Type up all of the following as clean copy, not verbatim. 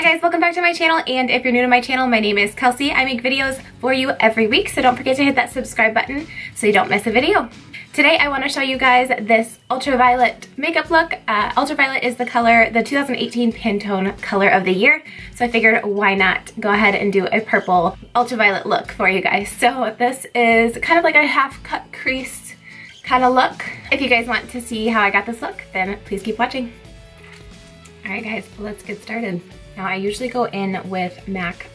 Hi guys, welcome back to my channel, and if you're new to my channel, my name is Kelsey. I make videos for you every week, so don't forget to hit that subscribe button so you don't miss a video. Today I want to show you guys this ultraviolet makeup look. Ultraviolet is the color, the 2018 Pantone color of the year, so I figured why not go ahead and do a purple ultraviolet look for you guys. So this is kind of like a half cut crease kind of look. If you guys want to see how I got this look, then please keep watching. Alright guys, let's get started. Now I usually go in with MAC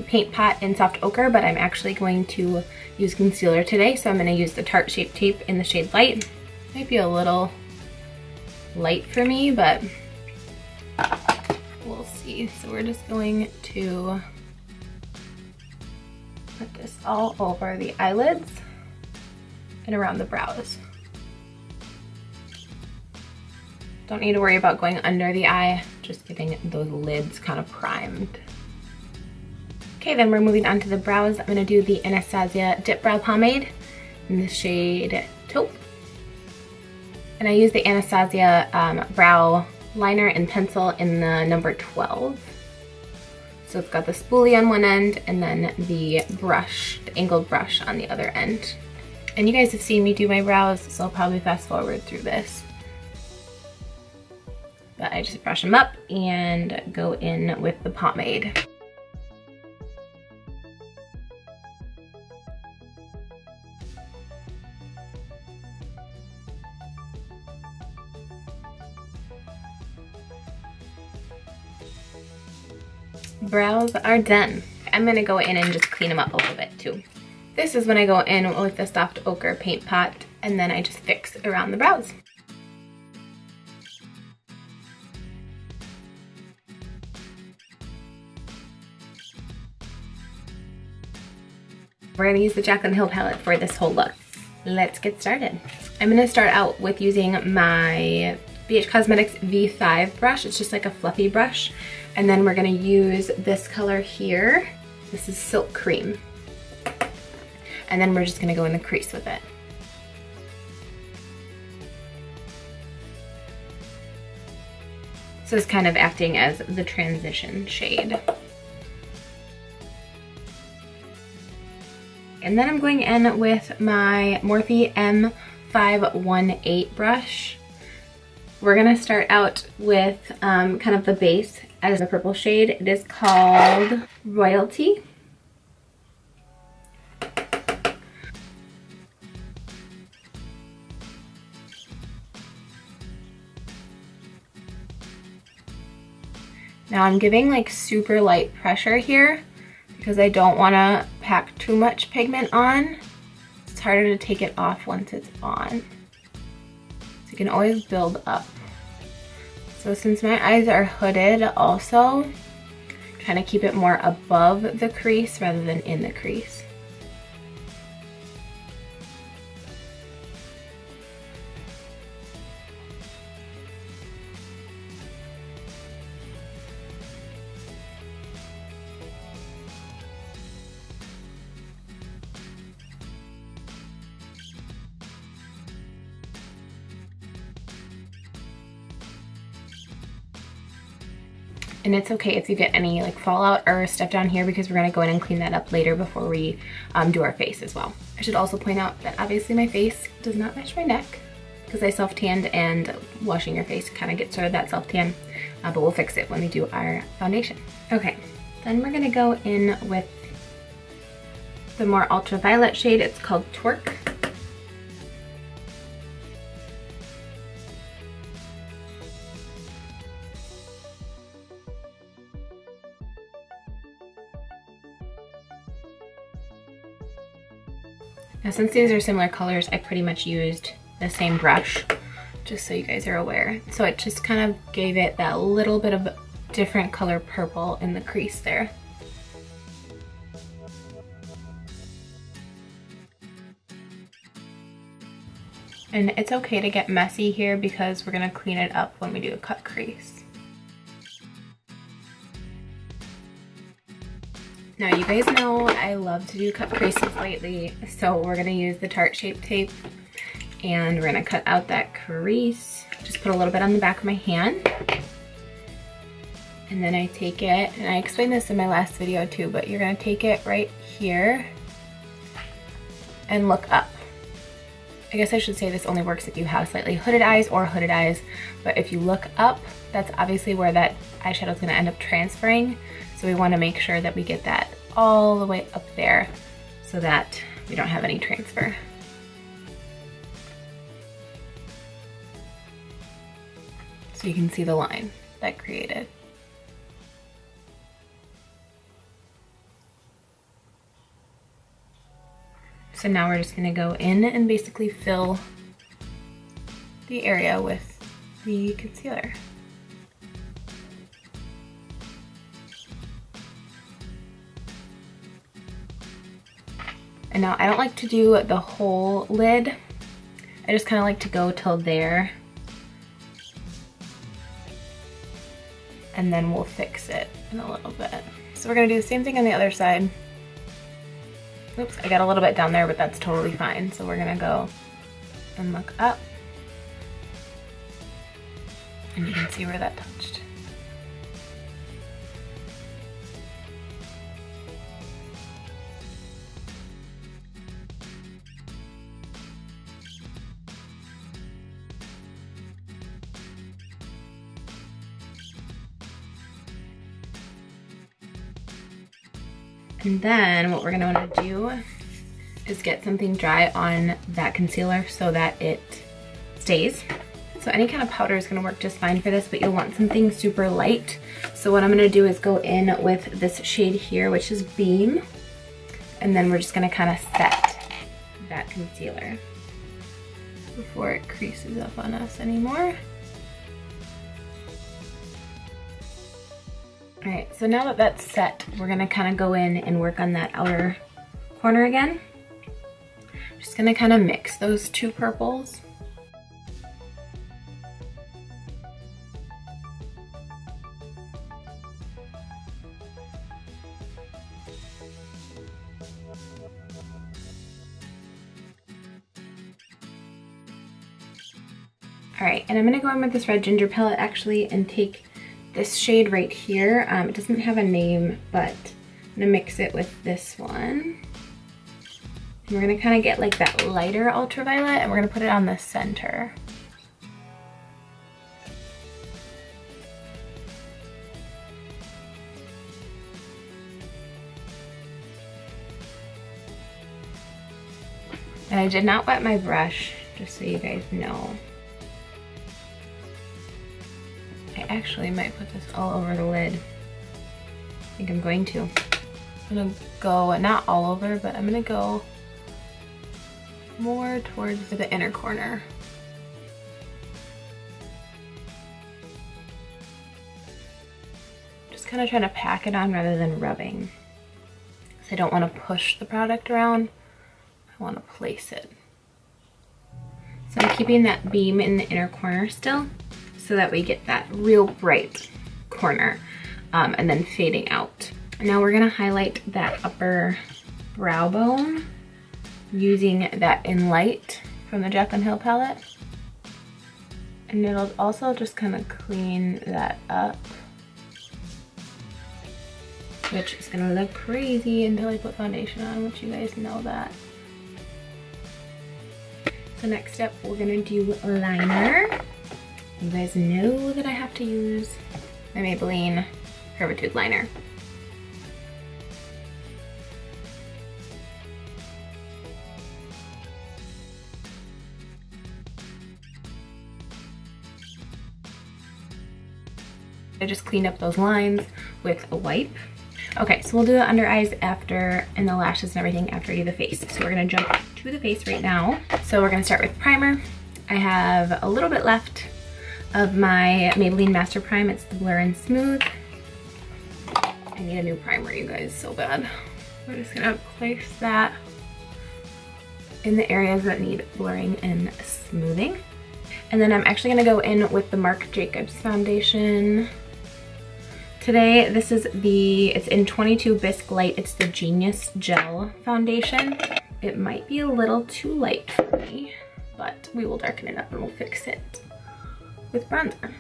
Paint Pot in Soft Ochre, but I'm actually going to use concealer today, so I'm going to use the Tarte Shape Tape in the shade Light. Might be a little light for me, but we'll see. So we're just going to put this all over the eyelids and around the brows. Don't need to worry about going under the eye, just getting those lids kind of primed. Okay, then we're moving on to the brows. I'm gonna do the Anastasia Dip Brow Pomade in the shade Taupe. And I use the Anastasia brow liner and pencil in the number 12. So it's got the spoolie on one end and then the brush, the angled brush on the other end. And you guys have seen me do my brows, so I'll probably fast forward through this. But I just brush them up and go in with the pomade. Brows are done. I'm gonna go in and just clean them up a little bit too. This is when I go in with the Soft Ochre Paint Pot and then I just fix around the brows. We're gonna use the Jaclyn Hill palette for this whole look. Let's get started. I'm gonna start out with using my BH Cosmetics V5 brush. It's just like a fluffy brush. And then we're gonna use this color here. This is Silk Cream. And then we're just gonna go in the crease with it. So it's kind of acting as the transition shade. And then I'm going in with my Morphe M518 brush. We're gonna start out with kind of the base as a purple shade. It is called Royalty. Now I'm giving like super light pressure here because I don't want to pack too much pigment on. It's harder to take it off once it's on. So you can always build up. So since my eyes are hooded also, I'm trying to keep it more above the crease rather than in the crease. And it's okay if you get any like fallout or stuff down here because we're gonna go in and clean that up later before we do our face as well. I should also point out that obviously my face does not match my neck because I self-tanned, and washing your face kind of gets rid of that self-tan, but we'll fix it when we do our foundation. Okay, then we're gonna go in with the more ultraviolet shade. It's called Twerk. Now since these are similar colors, I pretty much used the same brush, just so you guys are aware. So it just kind of gave it that little bit of different color purple in the crease there. And it's okay to get messy here because we're gonna clean it up when we do a cut crease. Now you guys know I love to do cut creases lately, so we're gonna use the Tarte Shape Tape and we're gonna cut out that crease. Just put a little bit on the back of my hand. And then I take it, and I explained this in my last video too, but you're gonna take it right here and look up. I guess I should say this only works if you have slightly hooded eyes or hooded eyes, but if you look up, that's obviously where that eyeshadow is gonna end up transferring. So we wanna make sure that we get that all the way up there so that we don't have any transfer. So you can see the line that created. So now we're just gonna go in and basically fill the area with the concealer. And now I don't like to do the whole lid. I just kind of like to go till there. And then we'll fix it in a little bit. So we're gonna do the same thing on the other side. Oops, I got a little bit down there, but that's totally fine. So we're gonna go and look up. And you can see where that touched. And then what we're gonna wanna do is get something dry on that concealer so that it stays. So any kind of powder is gonna work just fine for this, but you'll want something super light. So what I'm gonna do is go in with this shade here, which is Beam. And then we're just gonna kind of set that concealer before it creases up on us anymore. All right, so now that that's set, we're gonna kind of go in and work on that outer corner again. Just gonna kind of mix those two purples. All right, and I'm gonna go in with this red ginger palette actually and take this shade right here. It doesn't have a name, but I'm gonna mix it with this one. And we're gonna kind of get like that lighter ultraviolet and we're gonna put it on the center. And I did not wet my brush, just so you guys know. I actually might put this all over the lid. I think I'm going to. I'm gonna go, not all over, but I'm gonna go more towards the inner corner. Just kind of trying to pack it on rather than rubbing. Because I don't want to push the product around. I want to place it. So I'm keeping that beam in the inner corner still, so that we get that real bright corner and then fading out. Now we're gonna highlight that upper brow bone using that In Light from the Jaclyn Hill palette. And it'll also just kind of clean that up, which is gonna look crazy until I put foundation on, which you guys know that. So next up, we're gonna do liner. You guys know that I have to use my Maybelline Curvitude liner. I just cleaned up those lines with a wipe. Okay, so we'll do the under eyes after, and the lashes and everything after I do the face. So we're gonna jump to the face right now. So we're gonna start with primer. I have a little bit left of my Maybelline Master Prime. It's the Blur and Smooth. I need a new primer, you guys, so bad. We're just gonna place that in the areas that need blurring and smoothing. And then I'm actually gonna go in with the Marc Jacobs foundation. Today, this is it's in 22 Bisque Light. It's the Genius Gel foundation. It might be a little too light for me, but we will darken it up and we'll fix it with bronzer.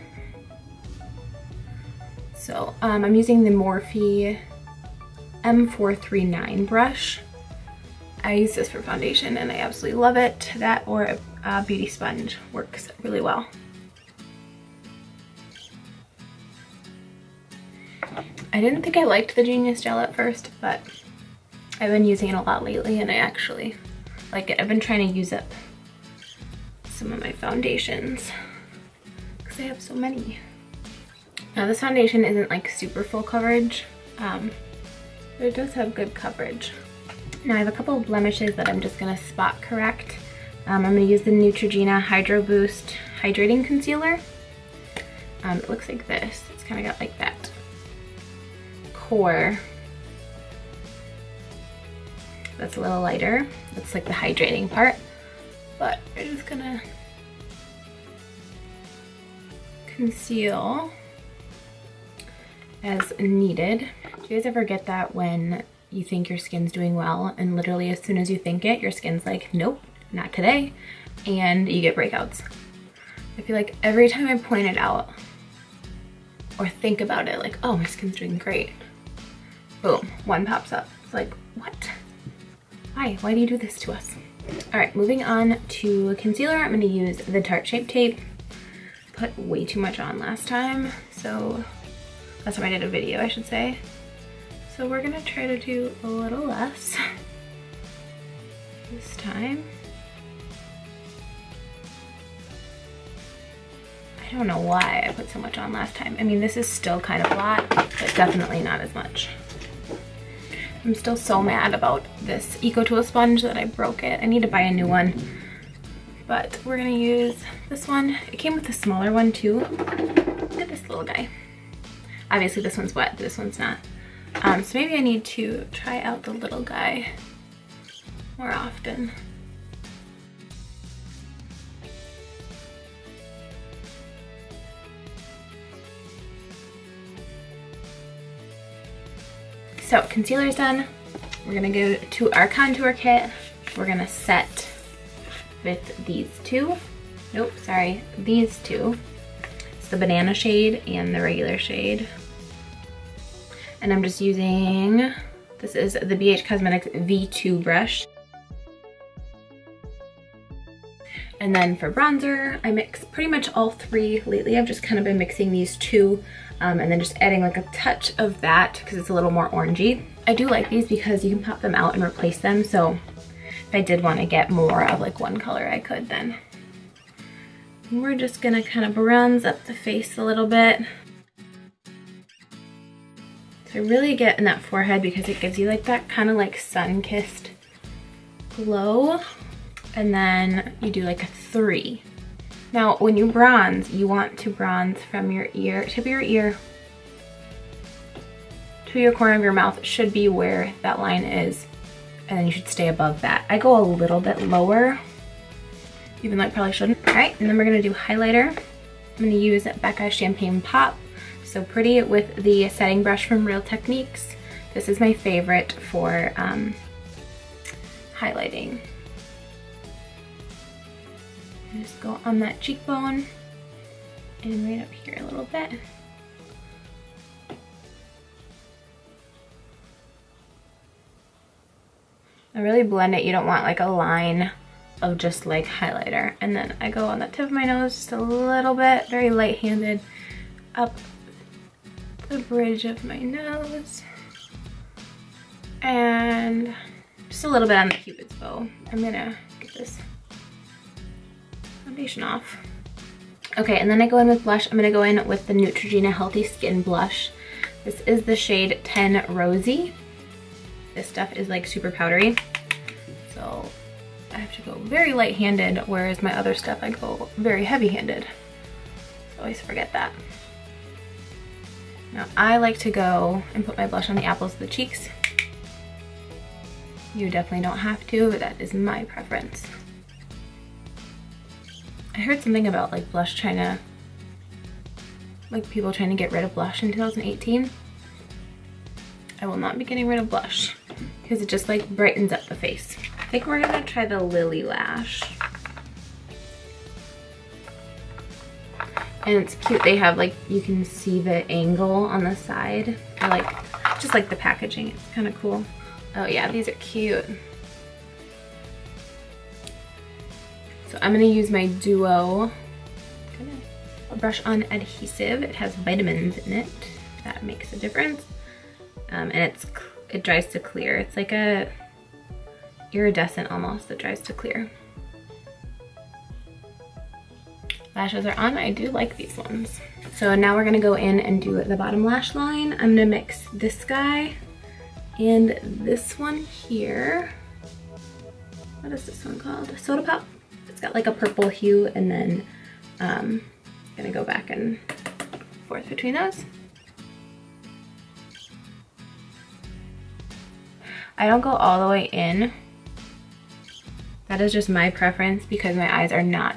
So I'm using the Morphe M439 brush. I use this for foundation and I absolutely love it. That or a beauty sponge works really well. I didn't think I liked the Genius Gel at first, but I've been using it a lot lately and I actually like it. I've been trying to use up some of my foundations because I have so many. Now this foundation isn't like super full coverage, but it does have good coverage. Now I have a couple of blemishes that I'm just gonna spot correct. I'm gonna use the Neutrogena Hydro Boost Hydrating Concealer. It looks like this. It's kind of got like that core that's a little lighter. That's like the hydrating part. But we're just gonna conceal as needed. Do you guys ever get that when you think your skin's doing well and literally as soon as you think it, your skin's like, nope, not today, and you get breakouts? I feel like every time I point it out or think about it, like, oh, my skin's doing great, boom, one pops up. It's like, what? Why do you do this to us? All right, moving on to concealer. I'm gonna use the Tarte Shape Tape. Put way too much on last time, so last time I did a video, I should say. So we're gonna try to do a little less this time. I don't know why I put so much on last time. I mean, this is still kind of a lot, but definitely not as much. I'm still so mad about this Eco Tool sponge that I broke it. I need to buy a new one. But we're gonna use this one. It came with a smaller one too. Look at this little guy. Obviously this one's wet, this one's not. So maybe I need to try out the little guy more often. So concealer's done. We're gonna go to our contour kit. We're gonna set with these two. Nope, sorry, these two. It's the banana shade and the regular shade. And I'm just using, this is the BH Cosmetics V2 brush. And then for bronzer, I mix pretty much all three lately. I've just kind of been mixing these two and then just adding like a touch of that because it's a little more orangey. I do like these because you can pop them out and replace them. So if I did want to get more of like one color, I could then. And we're just gonna kind of bronze up the face a little bit. So really get in that forehead because it gives you like that kind of like sun-kissed glow. And then you do like a 3. Now, when you bronze, you want to bronze from your ear, tip of your ear, to your corner of your mouth should be where that line is. And then you should stay above that. I go a little bit lower, even though I probably shouldn't. All right, and then we're gonna do highlighter. I'm gonna use Becca Champagne Pop. So pretty with the setting brush from Real Techniques. This is my favorite for highlighting. And just go on that cheekbone and right up here a little bit. I really blend it. You don't want like a line of just like highlighter. And then I go on the tip of my nose just a little bit, very light-handed, up the bridge of my nose. And just a little bit on the Cupid's bow. I'm gonna get this foundation off. Okay, and then I go in with blush. I'm gonna go in with the Neutrogena Healthy Skin Blush. This is the shade 10 Rosy. This stuff is like super powdery. So I have to go very light-handed, whereas my other stuff I go very heavy-handed. So I always forget that. Now I like to go and put my blush on the apples of the cheeks. You definitely don't have to, but that is my preference. I heard something about like blush trying to, like people trying to get rid of blush in 2018. I will not be getting rid of blush because it just like brightens up the face. I think we're gonna try the Lily Lash. And it's cute. They have like, you can see the angle on the side. I like, just like the packaging. It's kind of cool. Oh yeah, these are cute. So I'm gonna use my Duo brush on adhesive. It has vitamins in it. That makes a difference. And it dries to clear. It's like a iridescent almost that dries to clear. Lashes are on. I do like these ones. So now we're gonna go in and do the bottom lash line. I'm gonna mix this guy and this one here. What is this one called? Soda Pop. It's got like a purple hue, and then gonna go back and forth between those. I don't go all the way in. That is just my preference because my eyes are not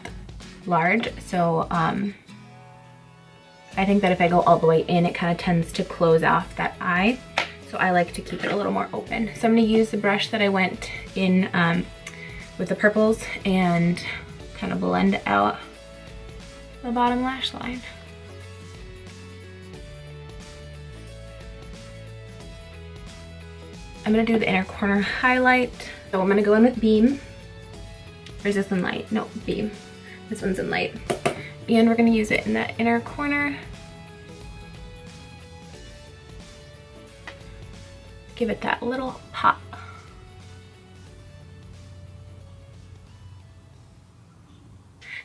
large. So I think that if I go all the way in, it kind of tends to close off that eye. So I like to keep it a little more open. So I'm gonna use the brush that I went in with the purples and kind of blend out the bottom lash line. I'm gonna do the inner corner highlight. So I'm gonna go in with Beam. Or is this one light? No, Beam. This one's in light. And we're gonna use it in that inner corner. Give it that little pop.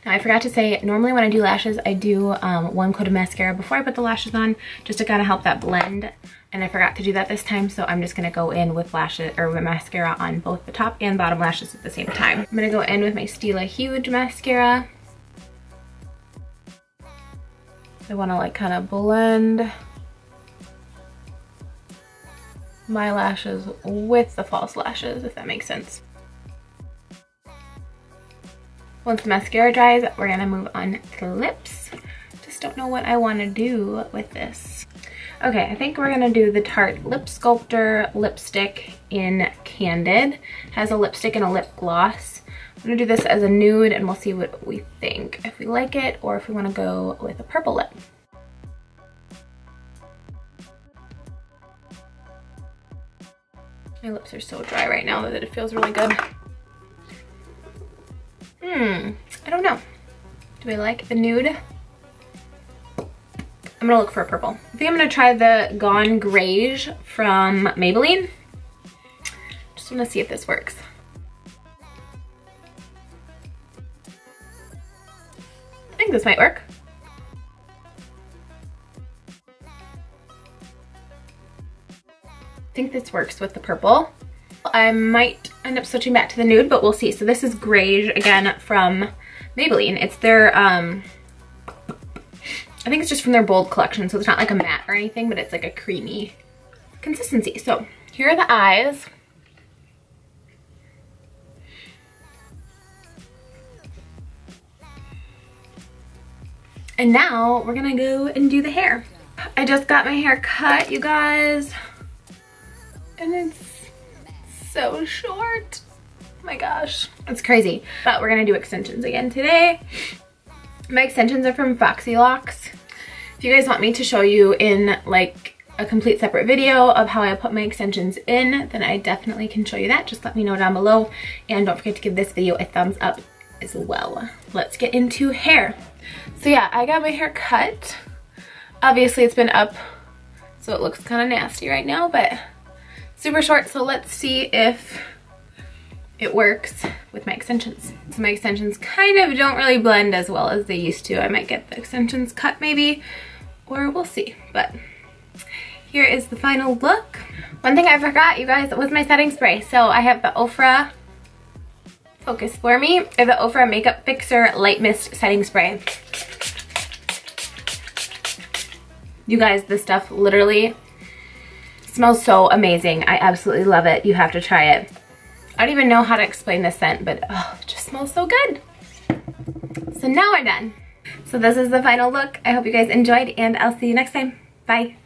Now I forgot to say, normally when I do lashes, I do one coat of mascara before I put the lashes on, just to kind of help that blend. And I forgot to do that this time, so I'm just gonna go in with lashes or with mascara on both the top and bottom lashes at the same time. I'm gonna go in with my Stila Huge mascara. I wanna like kind of blend my lashes with the false lashes, if that makes sense. Once the mascara dries, we're gonna move on to lips. Just don't know what I wanna do with this. Okay, I think we're gonna do the Tarte Lip Sculptor lipstick in Candid. It has a lipstick and a lip gloss. I'm gonna do this as a nude and we'll see what we think. If we like it or if we wanna go with a purple lip. My lips are so dry right now that it feels really good. I don't know. Do I like the nude? I'm gonna look for a purple. I think I'm gonna try the Gone Greige from Maybelline. Just wanna see if this works. I think this might work. I think this works with the purple. I might end up switching back to the nude, but we'll see. So this is Greige, again, from Maybelline. It's their, I think it's just from their Bold collection, so it's not like a matte or anything, but it's like a creamy consistency. So here are the eyes. And now we're gonna go and do the hair. I just got my hair cut, you guys. And it's so short. Oh my gosh, it's crazy. But we're gonna do extensions again today. My extensions are from Foxy Locks. If you guys want me to show you in like a complete separate video of how I put my extensions in, then I definitely can show you that. Just let me know down below. And don't forget to give this video a thumbs up as well. Let's get into hair. So yeah, I got my hair cut. Obviously it's been up, so it looks kind of nasty right now, but super short. So let's see if it works with my extensions. So my extensions kind of don't really blend as well as they used to. I might get the extensions cut maybe, or we'll see. But here is the final look. One thing I forgot, you guys, was my setting spray. So I have the Ofra, focus for me, I have the Ofra Makeup Fixer Light Mist Setting Spray. You guys, this stuff literally smells so amazing. I absolutely love it. You have to try it. I don't even know how to explain this scent, but oh, it just smells so good. So now we're done. So this is the final look. I hope you guys enjoyed, and I'll see you next time. Bye.